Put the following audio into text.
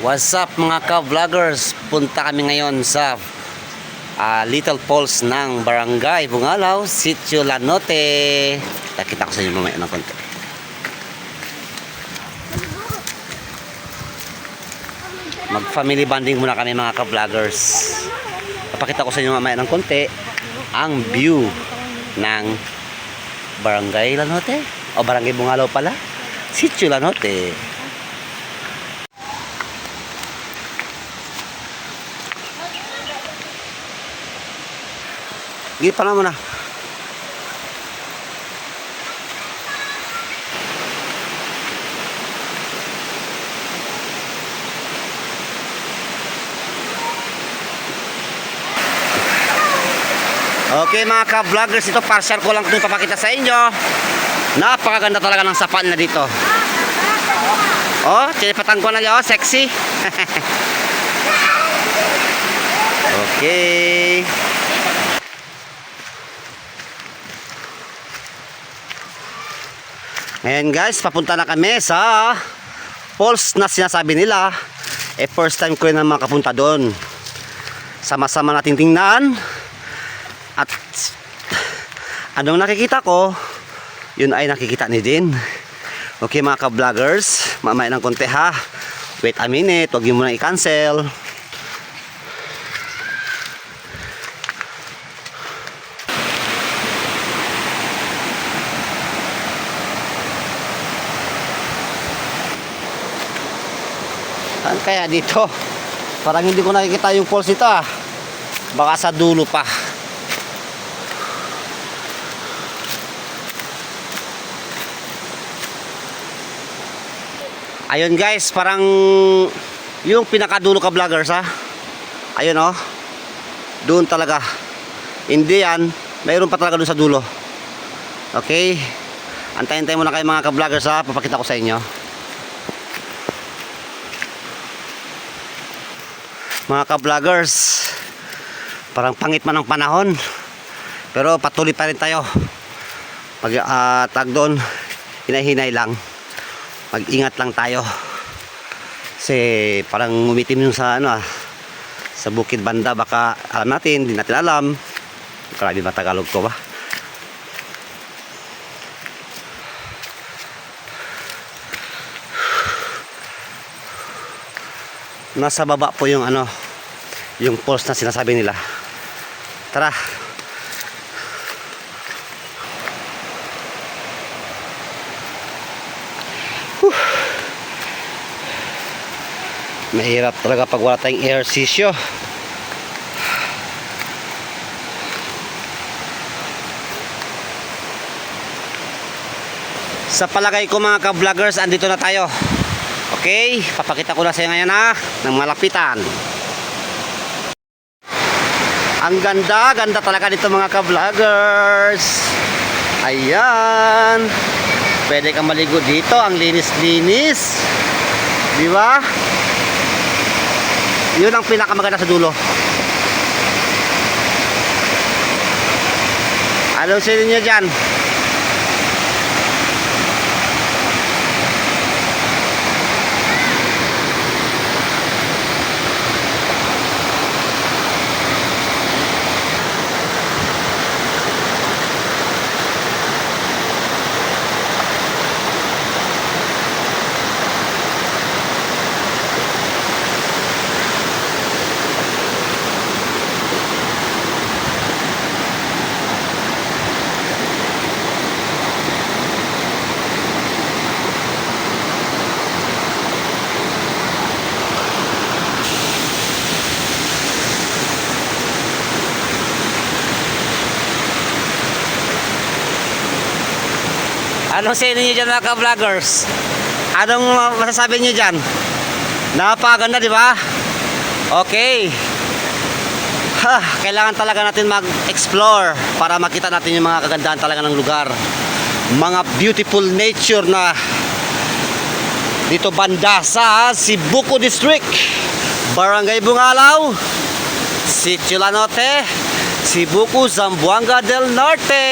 What's up mga ka-vloggers? Punta kami ngayon sa Little Falls ng Barangay Bungalaw, Sitio Lanote. Nakita ko sa inyo mamaya ng konti. Mag-family bonding muna kami mga ka-vloggers. Papakita ko sa inyo mamaya ng konti ang view ng Barangay Lanote. O Barangay Bungalaw pala, Sitio Lanote. Gila pa naman na. Okay mga ka-vloggers, ito partial ko lang itong papakita sa inyo. Napakaganda talaga ng sapa na dito. Oh, tinipatan ko na niya, oh, sexy. Okay. Ngayon guys, papunta na kami sa falls na sinasabi nila. First time ko na makapunta doon. Sama-sama natin tingnan. At anong nakikita ko, yun ay nakikita ni din. Okay mga ka-vloggers, mamaya ng konti ha. Wait a minute, huwag nyo muna i-cancel. Saan kaya dito? Parang hindi ko nakikita yung falls nito ah. Baka sa dulo pa. Ayun guys, parang yung pinakadulo ka vloggers ha. Ayun oh. Doon talaga. Hindi yan. Mayroon pa talaga doon sa dulo. Okay. Antayin-tayin muna kayo mga ka-vloggers ha. Papakita ko sa inyo. Mga ka-vloggers, parang pangit man ang panahon, pero patuloy pa rin tayo. Pag tag doon, hinahinay lang, mag-ingat lang tayo. Kasi parang umitim yung sa sa bukid banda. Baka alam natin, hindi natin alam. Grabe ba Tagalog ko ba? Nasa baba po yung yung falls na sinasabi nila. Tara. Mahirap talaga pag wala tayong ehersisyo. Sa palagay ko mga ka-vloggers, andito na tayo. Okay, papakita ko na sa inyo ngayon ng malapitan. Ang ganda talaga dito mga ka-vloggers. Ayan. Pwede kang maligo dito, ang linis-linis. Di ba? Yun ang pinakamaganda sa dulo. Ano sa inyo dyan? Anong sa inyo dyan mga ka-vloggers? Anong masasabi nyo dyan? Napakaganda di ba? Okay. Kailangan talaga natin mag-explore para makita natin yung mga kagandahan talaga ng lugar. Mga beautiful nature na dito banda sa Sibuko District, Barangay Bungalaw, Sitio Lanote, Sibuko, Zamboanga del Norte.